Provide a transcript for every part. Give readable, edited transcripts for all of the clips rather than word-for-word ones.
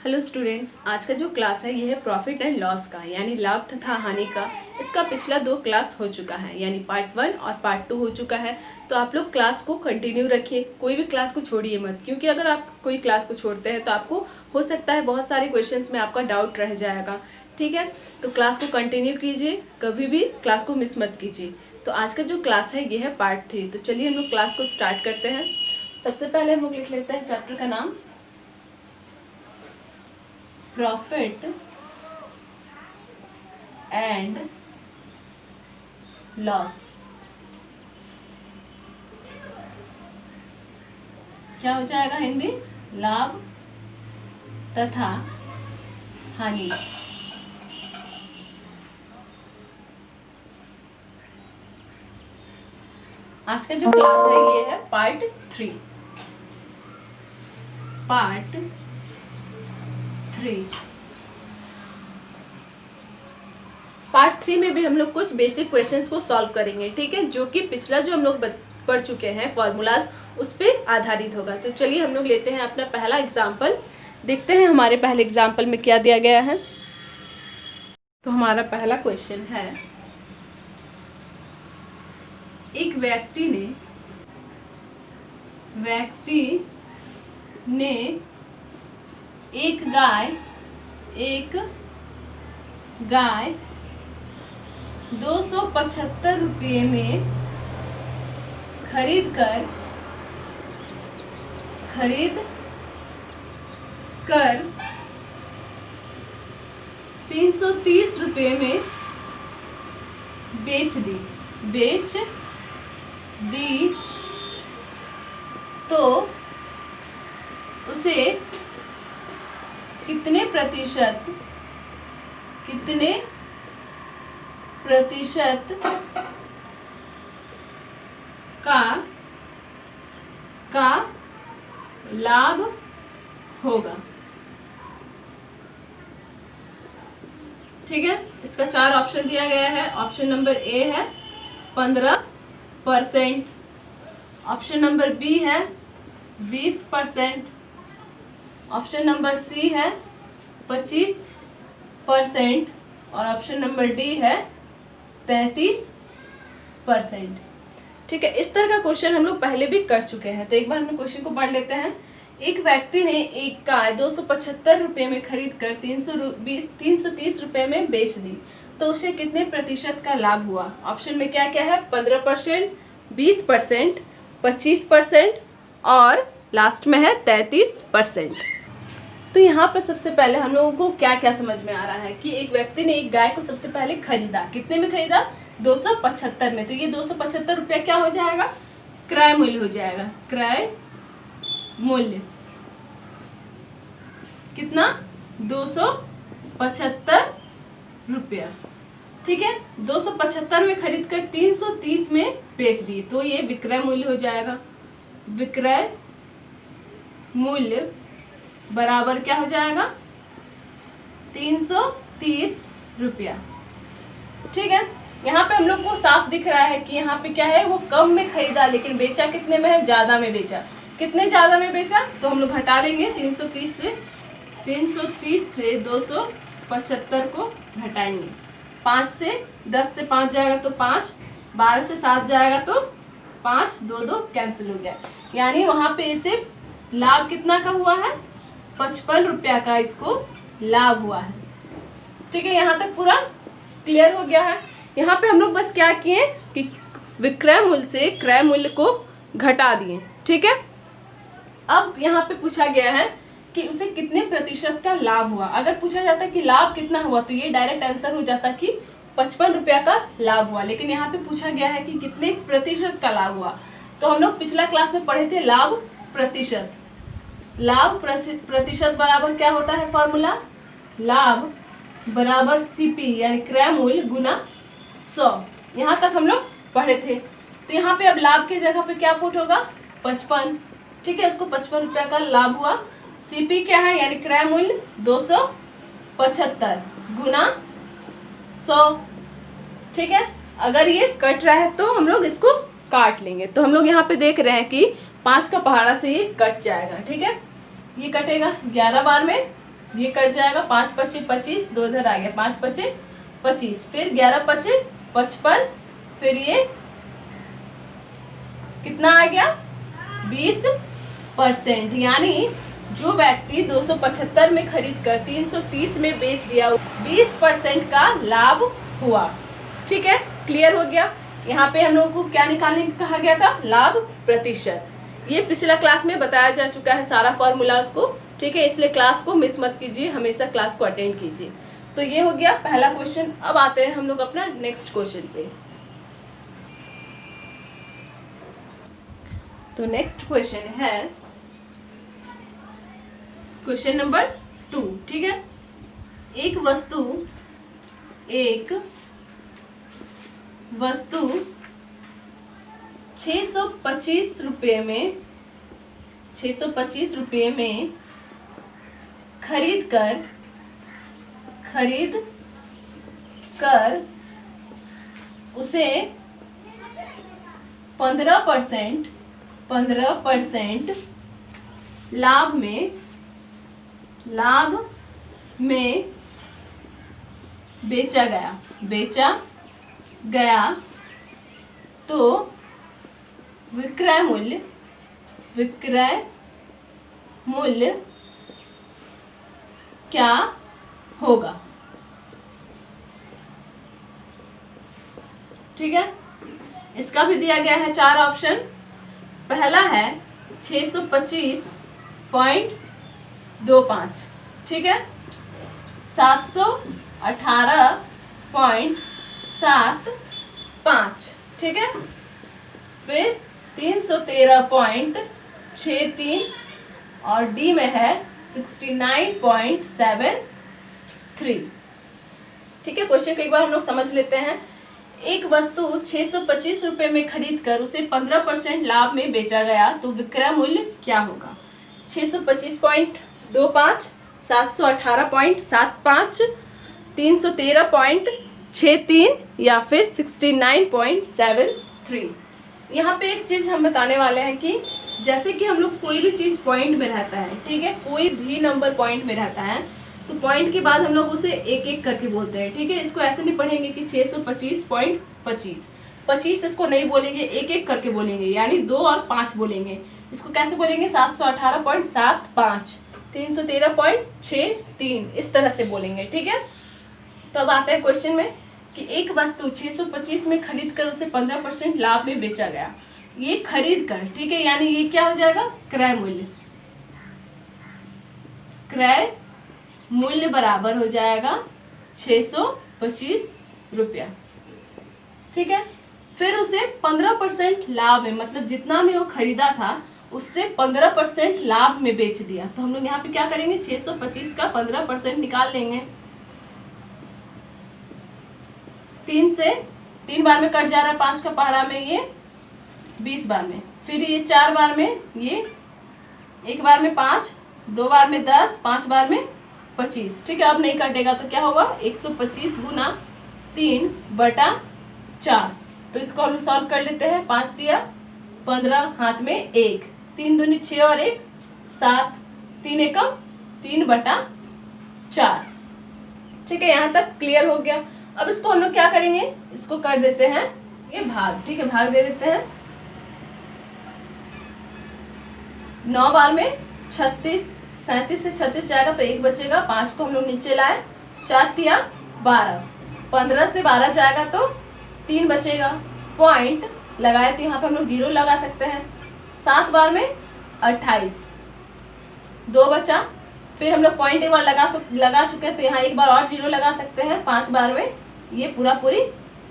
Hello students, आज का जो क्लास है ये है प्रॉफिट एंड लॉस का, यानी लाभ तथा हानि का। इसका पिछला 2 क्लास हो चुका है, यानी पार्ट 1 और पार्ट 2 हो चुका है। तो आप लोग क्लास को कंटिन्यू रखिए, कोई भी क्लास को छोड़िए मत, क्योंकि अगर आप कोई क्लास को छोड़ते हैं तो आपको हो सकता है बहुत सारे क्वेश्चंस में आपका डाउट रह जाएगा। ठीक है, तो क्लास को कंटिन्यू कीजिए, कभी भी क्लास को मिस मत कीजिए। तो आज का जो क्लास है ये है पार्ट 3। तो चलिए हम लोग क्लास को स्टार्ट करते हैं। सबसे पहले हम लोग लिख लेते हैं चैप्टर का नाम, प्रॉफिट एंड लॉस। क्या हो जाएगा हिंदी? लाभ तथा हानि। आज का जो क्लास है ये है पार्ट 3। पार्ट 3 में भी हम लोग कुछ बेसिक क्वेश्चंस को सॉल्व करेंगे। ठीक है, जो कि पिछला जो हम लोग पढ़ चुके हैं फॉर्मूलाज, उस पे आधारित होगा। तो चलिए हम लोग लेते हैं अपना पहला एग्जाम्पल, देखते हैं हमारे पहले एग्जाम्पल में क्या दिया गया है। तो हमारा पहला क्वेश्चन है, एक व्यक्ति ने एक गाय 275 रुपये में खरीद कर 330 रुपये में बेच दी तो उसे कितने प्रतिशत का लाभ होगा? ठीक है, इसका 4 ऑप्शन दिया गया है। ऑप्शन नंबर ए है 15%, ऑप्शन नंबर बी है 20%, ऑप्शन नंबर सी है 25% और ऑप्शन नंबर डी है 33%। ठीक है, इस तरह का क्वेश्चन हम लोग पहले भी कर चुके हैं। तो एक बार हम लोग क्वेश्चन को पढ़ लेते हैं। एक व्यक्ति ने एक गाय 275 रुपये में खरीद कर 330 रुपये में बेच दी, तो उसे कितने प्रतिशत का लाभ हुआ? ऑप्शन में क्या क्या है? 15%, 20%, 25% और लास्ट में है 33%। तो यहाँ पर सबसे पहले हम लोगों को क्या क्या समझ में आ रहा है कि एक व्यक्ति ने एक गाय को सबसे पहले खरीदा। कितने में खरीदा? 275 में। तो ये 275 रुपया क्या हो जाएगा? क्रय मूल्य हो जाएगा। क्रय मूल्य कितना? 275 रुपया। ठीक है, 275 में खरीद कर 330 में बेच दी, तो ये विक्रय मूल्य हो जाएगा। विक्रय मूल्य बराबर क्या हो जाएगा? 330 रुपया। ठीक है, यहाँ पे हम लोग को साफ दिख रहा है कि यहाँ पे क्या है, वो कम में खरीदा लेकिन बेचा कितने में है? ज्यादा में बेचा। कितने ज्यादा में बेचा? तो हम लोग हटा लेंगे 330 से 275 को घटाएंगे। 5 से 10 से 5 जाएगा तो 5, 12 से 7 जाएगा तो 5, 2 कैंसिल हो गया। यानी वहां पे इसे लाभ कितना का हुआ है? 55 रुपया का इसको लाभ हुआ है। ठीक है, यहाँ तक पूरा क्लियर हो गया है। यहाँ पे हम लोग बस क्या किए कि विक्रय मूल्य से क्रय मूल्य को घटा दिए। ठीक है, अब यहाँ पे पूछा गया है कि उसे कितने प्रतिशत का लाभ हुआ। अगर पूछा जाता कि लाभ कितना हुआ तो ये डायरेक्ट आंसर हो जाता कि 55 रुपया का लाभ हुआ, लेकिन यहाँ पे पूछा गया है कि कितने प्रतिशत का लाभ हुआ। तो हम लोग पिछला क्लास में पढ़े थे लाभ प्रतिशत। लाभ प्रतिशत बराबर क्या होता है फॉर्मूला? लाभ बराबर सीपी यानी क्रय मूल्य गुना 100। यहाँ तक हम लोग पढ़े थे। तो यहाँ पे अब लाभ के जगह पे क्या पुट होगा? 55। ठीक है, इसको 55 रुपया का लाभ हुआ। सीपी क्या है? यानी क्रय मूल्य 275 गुना 100। ठीक है, अगर ये कट रहा है तो हम लोग इसको काट लेंगे। तो हम लोग यहाँ पे देख रहे हैं कि 5 का पहाड़ा से ये कट जाएगा। ठीक है, ये कटेगा 11 बार में ये कट जाएगा, 5 पच्चे 25, 2 इधर आ गया, 5 पच्चे 25, फिर 11 पच्चे 55, फिर ये कितना आ गया 20%। यानी जो व्यक्ति 275 में खरीद कर 330 में बेच दिया 20% का लाभ हुआ। ठीक है, क्लियर हो गया। यहाँ पे हम लोगों को क्या निकालने कहा गया था, लाभ प्रतिशत। ये पिछला क्लास में बताया जा चुका है सारा फॉर्मूलाज को। ठीक है, इसलिए क्लास को मिस मत कीजिए, हमेशा क्लास को अटेंड कीजिए। तो ये हो गया पहला क्वेश्चन। अब आते हैं हम लोग अपना नेक्स्ट क्वेश्चन पे। तो नेक्स्ट क्वेश्चन है क्वेश्चन नंबर 2। ठीक है, एक वस्तु 625 रुपये में खरीद कर उसे 15% लाभ में बेचा गया तो विक्रय मूल्य क्या होगा। ठीक है, इसका भी दिया गया है 4 ऑप्शन। पहला है 625.25, ठीक है, 718.75, ठीक है, फिर 313.63 और डी में है 69.73। ठीक है, क्वेश्चन को एक बार हम लोग समझ लेते हैं। एक वस्तु 625 रुपये में खरीद कर उसे 15% लाभ में बेचा गया तो विक्रय मूल्य क्या होगा। 625.25, 718.75, 313.63 या फिर 69.73। यहाँ पे एक चीज हम बताने वाले हैं कि जैसे कि हम लोग कोई भी चीज पॉइंट में रहता है, ठीक है, कोई भी नंबर पॉइंट में रहता है तो पॉइंट के बाद हम लोग उसे एक एक करके बोलते हैं। ठीक है, इसको ऐसे नहीं पढ़ेंगे कि 625.25, इसको नहीं बोलेंगे, एक एक करके बोलेंगे, यानी 2 और 5 बोलेंगे। इसको कैसे बोलेंगे, 718.75, 313.63, इस तरह से बोलेंगे। ठीक है, तो अब आता है क्वेश्चन में कि एक वस्तु 625 में खरीद कर उसे 15% लाभ में बेचा गया। ये खरीद कर, ठीक है, यानी ये क्या हो जाएगा, क्रय मूल्य। क्रय मूल्य बराबर हो जाएगा 625 रुपया। ठीक है, फिर उसे 15% लाभ में, मतलब जितना में वो खरीदा था उससे 15% लाभ में बेच दिया। तो हम लोग यहाँ पे क्या करेंगे, 625 का 15% निकाल लेंगे। 3 से 3 बार में कट जा रहा है, 5 का पहाड़ा में ये 20 बार में, फिर ये 4 बार में, ये 1 बार में 5, 2 बार में 10, 5 बार में 25। ठीक है, अब नहीं कटेगा तो क्या होगा, 125 गुना 3/4। तो इसको हम सॉल्व कर लेते हैं। 5 दिया 15, हाथ में 1, 3 दूनी 6 और 1 7, 3 एकम 3/4। ठीक है, यहाँ तक क्लियर हो गया। अब इसको हम लोग क्या करेंगे, इसको कर देते हैं ये भाग। ठीक है, भाग दे देते हैं। 9 बार में 36, 37 से 36 जाएगा तो 1 बचेगा, 5 को हम लोग नीचे लाए, 4 तिया 12, 15 से 12 जाएगा तो 3 बचेगा, पॉइंट लगाए तो यहाँ पे हम लोग 0 लगा सकते हैं। 7 बार में 28, 2 बचा, फिर हम लोग पॉइंट एक बार लगा चुके हैं तो यहाँ एक बार और 0 लगा सकते हैं। 5 बार में ये पूरी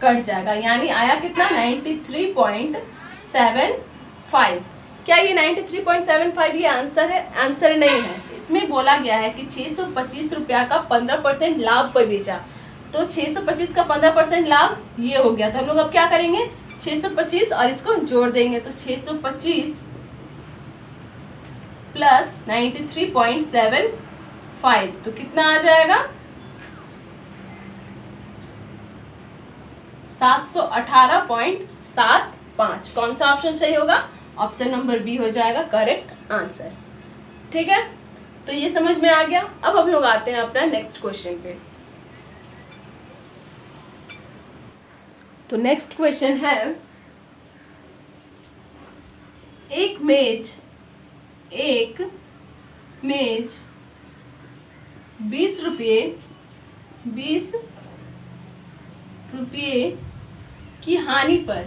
कट जाएगा, यानी आया कितना, 93.75। क्या ये 93.75 ये आंसर है? आंसर नहीं है। इसमें बोला गया है कि 625 रुपया का 15% लाभ पर बेचा, तो 625 का 15% लाभ ये हो गया। तो हम लोग अब क्या करेंगे, 625 और इसको जोड़ देंगे, तो 625 प्लस 93.75 तो कितना आ जाएगा, 718.75। कौन सा ऑप्शन सही होगा, ऑप्शन नंबर बी हो जाएगा करेक्ट आंसर। ठीक है, तो ये समझ में आ गया। अब हम लोग आते हैं अपना नेक्स्ट क्वेश्चन पे। तो नेक्स्ट क्वेश्चन है, एक मेज 20 रुपये की हानि पर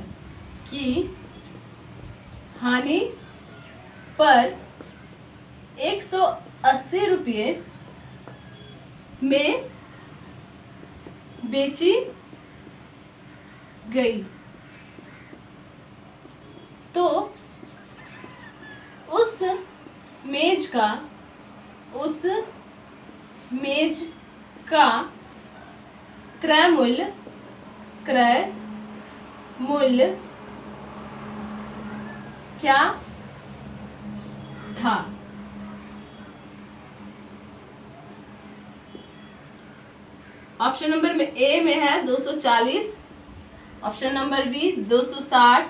180 रुपये में बेची गई, तो उस मेज का क्रय मूल्य क्या था? ऑप्शन नंबर में ए में है 240, option number B 260,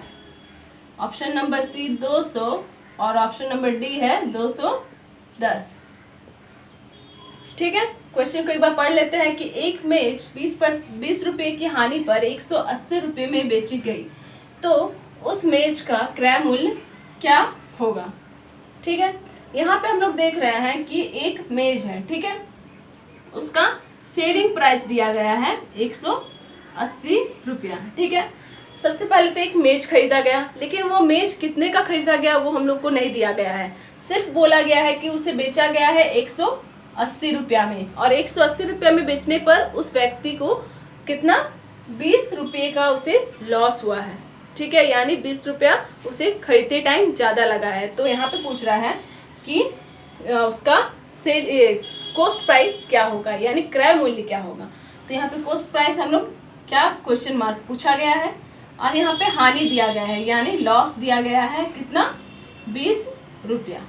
option number C 200 और ऑप्शन नंबर डी है 210। ठीक है, क्वेश्चन को एक बार पढ़ लेते हैं कि एक मेज 20 रुपये की हानि पर 180 रुपये में बेची गई, तो उस मेज का क्रय मूल्य क्या होगा। ठीक है, यहाँ पे हम लोग देख रहे हैं कि एक मेज है, ठीक है, उसका सेलिंग प्राइस दिया गया है 180 रुपया। ठीक है, सबसे पहले तो एक मेज खरीदा गया, लेकिन वो मेज कितने का खरीदा गया वो हम लोग को नहीं दिया गया है, सिर्फ बोला गया है कि उसे बेचा गया है 180 रुपया में, और 180 रुपया में बेचने पर उस व्यक्ति को कितना 20 रुपये का उसे लॉस हुआ है। ठीक है, यानी 20 रुपया उसे खरीदते टाइम ज़्यादा लगा है। तो यहाँ पे पूछ रहा है कि उसका कॉस्ट प्राइस क्या होगा, यानी क्रय मूल्य क्या होगा। तो यहाँ पे कॉस्ट प्राइस हम लोग क्या क्वेश्चन मार्क पूछा गया है, और यहाँ पे हानि दिया गया है यानी लॉस दिया गया है कितना 20 रुपया।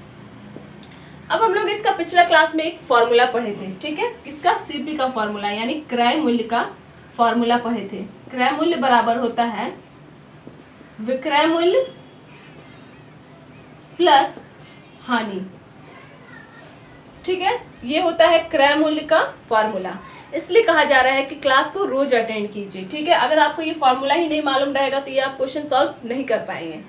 अब हम लोग इसका पिछला क्लास में एक फॉर्मूला पढ़े थे, ठीक है, किसका सीपी का फॉर्मूला यानी क्रय मूल्य का फॉर्मूला पढ़े थे। क्रय मूल्य बराबर होता है विक्रय मूल्य प्लस हानि। ठीक है, ये होता है क्रय मूल्य का फॉर्मूला। इसलिए कहा जा रहा है कि क्लास को रोज अटेंड कीजिए। ठीक है, अगर आपको ये फॉर्मूला ही नहीं मालूम रहेगा तो ये आप क्वेश्चन सॉल्व नहीं कर पाएंगे।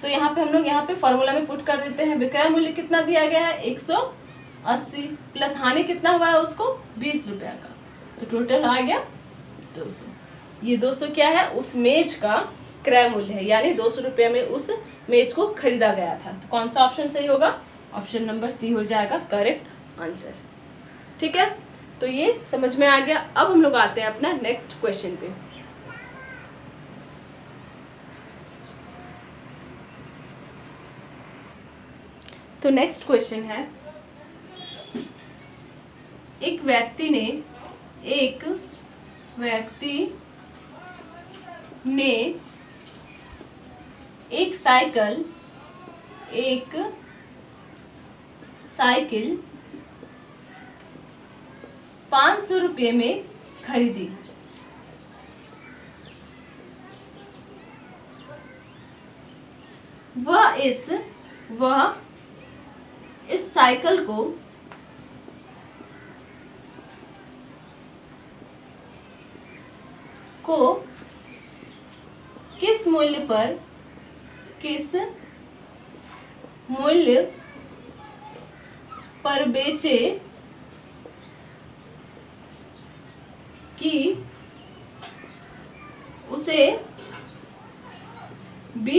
तो यहाँ पे हम लोग यहाँ पे फॉर्मूला में पुट कर देते हैं। विक्रय मूल्य कितना दिया गया है 180 प्लस हानि कितना हुआ है उसको 20 रुपया का, तो टोटल आ गया 200। ये 200 क्या है उस मेज का क्रय मूल्य है, यानी 200 रुपये में उस मेज को खरीदा गया था। तो कौन सा ऑप्शन सही होगा, ऑप्शन नंबर सी हो जाएगा करेक्ट आंसर। ठीक है, तो ये समझ में आ गया। अब हम लोग आते हैं अपना नेक्स्ट क्वेश्चन पे। तो नेक्स्ट क्वेश्चन है, एक व्यक्ति ने एक साइकिल 500 रुपये में खरीदी। वह इस साइकिल को किस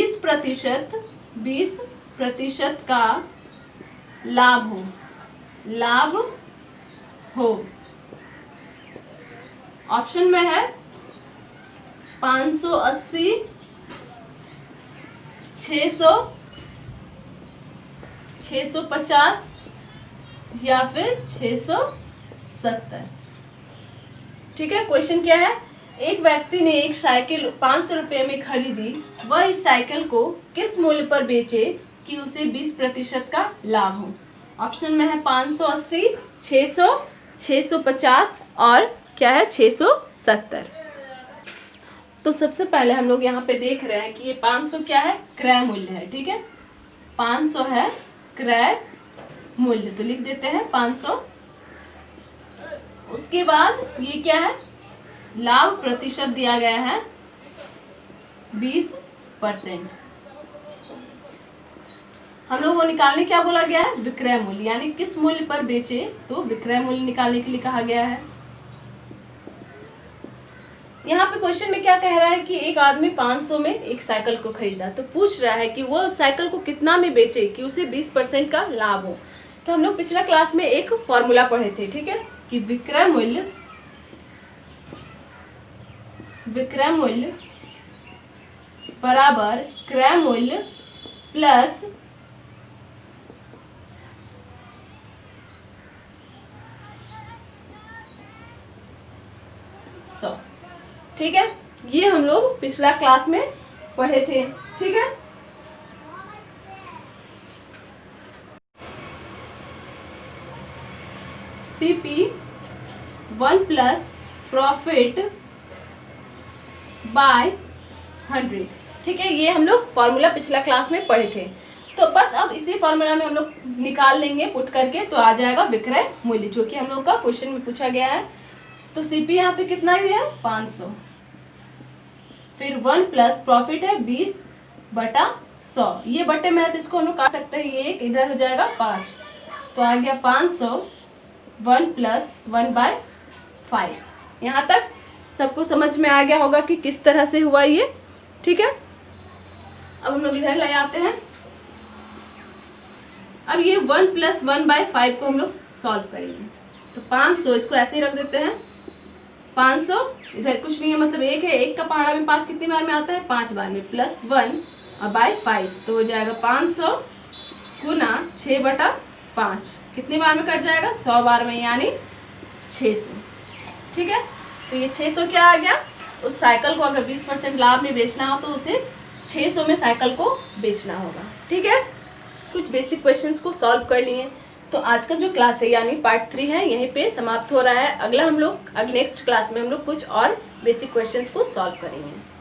मूल्य पर बेचे कि उसे 20% का लाभ हो। ऑप्शन में है 580, 600, 650 या फिर 670। ठीक है, क्वेश्चन क्या है, एक व्यक्ति ने एक साइकिल 500 रुपये में खरीदी, वह इस साइकिल को किस मूल्य पर बेचे कि उसे 20% का लाभ हो। ऑप्शन में है 580, 600, 650 और क्या है 670। तो सबसे पहले हम लोग यहाँ पे देख रहे हैं कि ये 500 क्या है क्रय मूल्य है। ठीक है, 500 है क्रय मूल्य, तो लिख देते हैं 500। उसके बाद ये क्या है, लाभ प्रतिशत दिया गया है 20%। हम लोगों को निकालने क्या बोला गया है, विक्रय मूल्य, यानी किस मूल्य पर बेचे, तो विक्रय मूल्य निकालने के लिए कहा गया है। यहाँ पे क्वेश्चन में क्या कह रहा है कि एक आदमी 500 में एक साइकिल को खरीदा, तो पूछ रहा है कि वो साइकिल को कितना में बेचे कि उसे 20% का लाभ हो। तो हम लोग पिछला क्लास में एक फॉर्मूला पढ़े थे, ठीक है, कि विक्रय मूल्य बराबर क्रय मूल्य प्लस सौ, ठीक है। ये हम लोग पिछला क्लास में पढ़े थे, ठीक है। CP1 प्लस प्रॉफिट बाय 100, ठीक है। ये हम लोग फॉर्मूला पिछला क्लास में पढ़े थे। तो बस अब इसी फॉर्मूला में हम लोग निकाल लेंगे पुट करके, तो आ जाएगा विक्रय मूल्य, जो कि हम लोग का क्वेश्चन में पूछा गया है। तो CP यहाँ पे कितना दिया है, 500, फिर 1 प्लस प्रॉफिट है 20/100, ये बटे में है तो इसको हम लोग काट सकते हैं, ये एक इधर हो जाएगा 5, तो आ गया 500 1 प्लस 1/5। यहाँ तक सबको समझ में आ गया होगा कि किस तरह से हुआ ये, ठीक है। अब हम लोग इधर ले आते हैं। अब ये 1 प्लस 1/5 को हम लोग सॉल्व करेंगे, तो 500 इसको ऐसे ही रख देते हैं, 500 इधर कुछ नहीं है, मतलब एक है, एक का पहाड़ा में 5 कितनी बार में आता है, 5 बार में, प्लस 1 और बाय 5, तो हो जाएगा 500 गुना 6/5, कितनी बार में कट जाएगा, 100 बार में, यानी 600, ठीक है। तो ये 600 क्या आ गया, उस साइकिल को अगर 20% लाभ में बेचना हो तो उसे 600 में साइकिल को बेचना होगा, ठीक है। कुछ बेसिक क्वेश्चंस को सॉल्व कर लिए। तो आज का जो क्लास है यानी पार्ट 3 है, यहीं पे समाप्त हो रहा है। अगला हम लोग नेक्स्ट क्लास में हम लोग कुछ और बेसिक क्वेश्चंस को सॉल्व करेंगे।